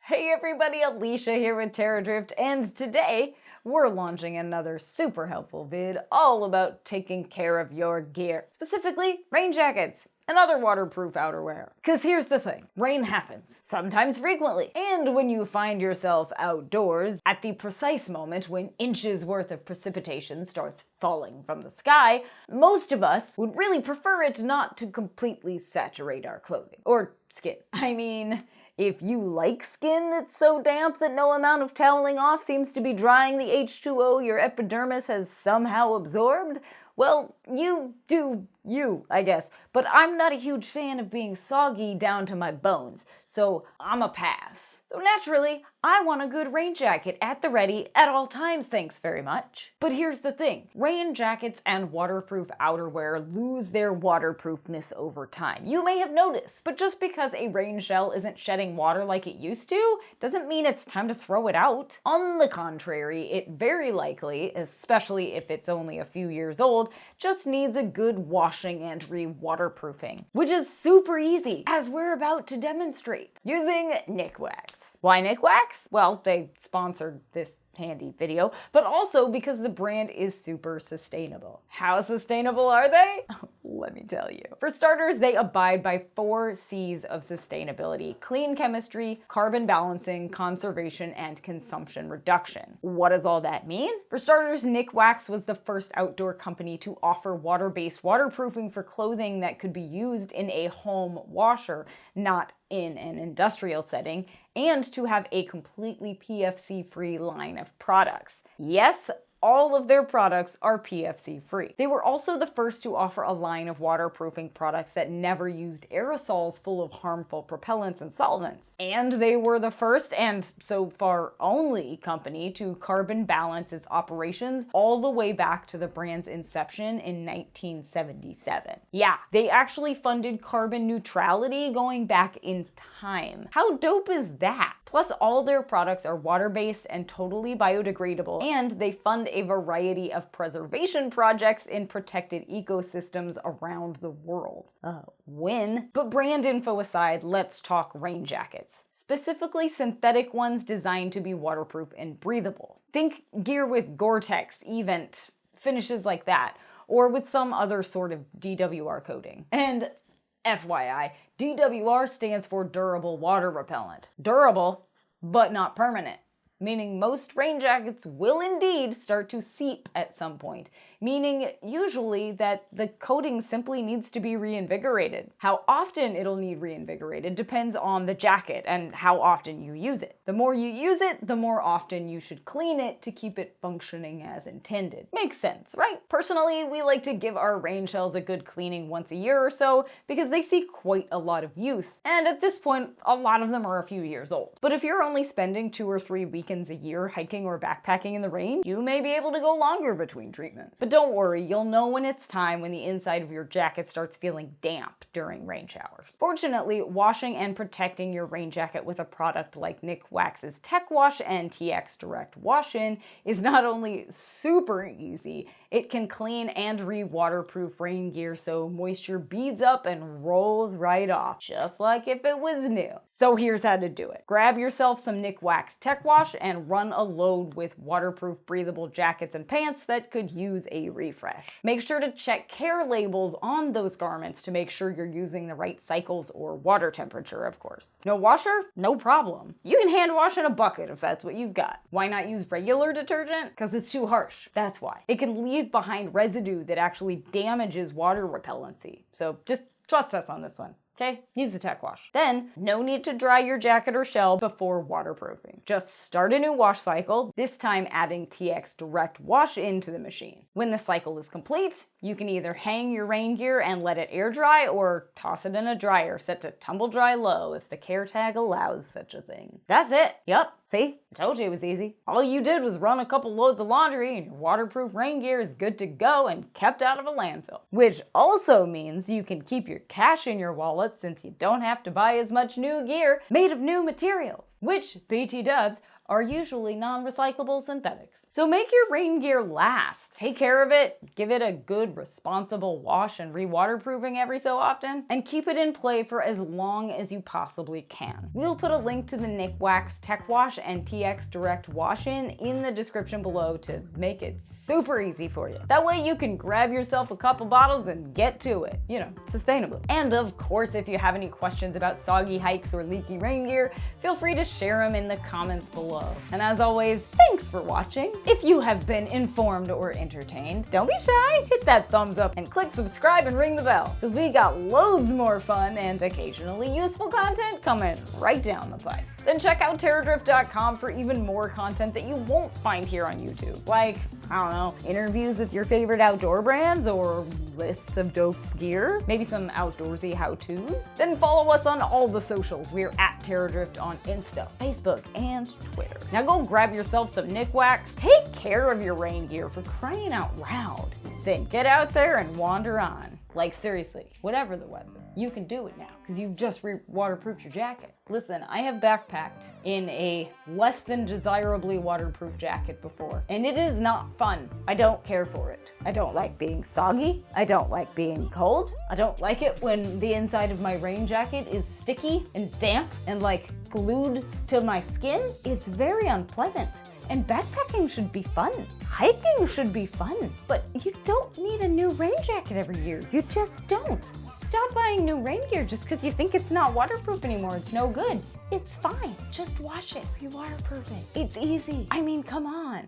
Hey everybody, Alisha here with Terradrift, and today we're launching another super helpful vid all about taking care of your gear, specifically rain jackets and other waterproof outerwear. Cause here's the thing, rain happens, sometimes frequently, and when you find yourself outdoors at the precise moment when inches worth of precipitation starts falling from the sky, most of us would really prefer it not to completely saturate our clothing, or skin. I mean, if you like skin that's so damp that no amount of toweling off seems to be drying the H2O your epidermis has somehow absorbed, well, you do you, I guess. But I'm not a huge fan of being soggy down to my bones, so I'm a pass. So naturally, I want a good rain jacket at the ready at all times, thanks very much. But here's the thing, rain jackets and waterproof outerwear lose their waterproofness over time. You may have noticed, but just because a rain shell isn't shedding water like it used to, doesn't mean it's time to throw it out. On the contrary, it very likely, especially if it's only a few years old, just needs a good washing and re-waterproofing, which is super easy, as we're about to demonstrate, using Nikwax. Why Nikwax? Well, they sponsored this handy video, but also because the brand is super sustainable. How sustainable are they? Let me tell you. For starters, they abide by 4 C's of sustainability: clean chemistry, carbon balancing, conservation, and consumption reduction. What does all that mean? For starters, Nikwax was the first outdoor company to offer water-based waterproofing for clothing that could be used in a home washer, not in an industrial setting, and to have a completely PFC-free line of products. Yes, all of their products are PFC-free. They were also the first to offer a line of waterproofing products that never used aerosols full of harmful propellants and solvents. And they were the first, and so far only, company to carbon balance its operations all the way back to the brand's inception in 1977. Yeah, they actually funded carbon neutrality going back in time. How dope is that? Plus, all their products are water-based and totally biodegradable, and they fund a variety of preservation projects in protected ecosystems around the world. Win. But brand info aside, let's talk rain jackets. Specifically synthetic ones designed to be waterproof and breathable. Think gear with Gore-Tex, Event, finishes like that, or with some other sort of DWR coating. And FYI, DWR stands for durable water repellent. Durable, but not permanent. Meaning most rain jackets will indeed start to seep at some point, meaning usually that the coating simply needs to be reinvigorated. How often it'll need reinvigorated depends on the jacket and how often you use it. The more you use it, the more often you should clean it to keep it functioning as intended. Makes sense, right? Personally, we like to give our rain shells a good cleaning once a year or so because they see quite a lot of use, and at this point, a lot of them are a few years old. But if you're only spending 2 or 3 weekends a year hiking or backpacking in the rain, you may be able to go longer between treatments. But don't worry, you'll know when it's time when the inside of your jacket starts feeling damp during rain showers. Fortunately, washing and protecting your rain jacket with a product like Nikwax's Tech Wash and TX Direct Wash-In is not only super easy, it can clean and re-waterproof rain gear so moisture beads up and rolls right off, just like if it was new. So here's how to do it. Grab yourself some Nikwax Tech Wash and run a load with waterproof breathable jackets and pants that could use a refresh. Make sure to check care labels on those garments to make sure you're using the right cycles or water temperature, of course. No washer? No problem. You can hand wash in a bucket if that's what you've got. Why not use regular detergent? Because it's too harsh. That's why. It can leave behind residue that actually damages water repellency. So just trust us on this one. Okay, use the Tech Wash. Then, no need to dry your jacket or shell before waterproofing. Just start a new wash cycle, this time adding TX Direct Wash into the machine. When the cycle is complete, you can either hang your rain gear and let it air dry or toss it in a dryer set to tumble dry low if the care tag allows such a thing. That's it. Yep, see? I told you it was easy. All you did was run a couple loads of laundry and your waterproof rain gear is good to go and kept out of a landfill. Which also means you can keep your cash in your wallet since you don't have to buy as much new gear made of new materials. Which, BT dubs, are usually non-recyclable synthetics. So make your rain gear last. Take care of it, give it a good responsible wash and re-waterproofing every so often, and keep it in play for as long as you possibly can. We'll put a link to the Nikwax Tech Wash and TX Direct Wash-In in the description below to make it super easy for you. That way you can grab yourself a couple bottles and get to it, sustainably. And of course, if you have any questions about soggy hikes or leaky rain gear, feel free to share them in the comments below. And as always, thanks for watching. If you have been informed or entertained, don't be shy, hit that thumbs up and click subscribe and ring the bell, because we got loads more fun and occasionally useful content coming right down the pipe. Then check out Terradrift.com for even more content that you won't find here on YouTube, like, I don't know, interviews with your favorite outdoor brands or lists of dope gear, maybe some outdoorsy how-tos. Then follow us on all the socials. We're at Terradrift on Insta, Facebook, and Twitter. Now go grab yourself some Nikwax, take care of your rain gear, for crying out loud. Then get out there and wander on. Like seriously, whatever the weather, you can do it now because you've just waterproofed your jacket. Listen, I have backpacked in a less than desirably waterproof jacket before, and it is not fun. I don't care for it. I don't like being soggy. I don't like being cold. I don't like it when the inside of my rain jacket is sticky and damp and like glued to my skin. It's very unpleasant. And backpacking should be fun. Hiking should be fun. But you don't need a new rain jacket every year. You just don't. Stop buying new rain gear just because you think it's not waterproof anymore. It's no good. It's fine. Just wash it. You waterproof it. It's easy. I mean, come on.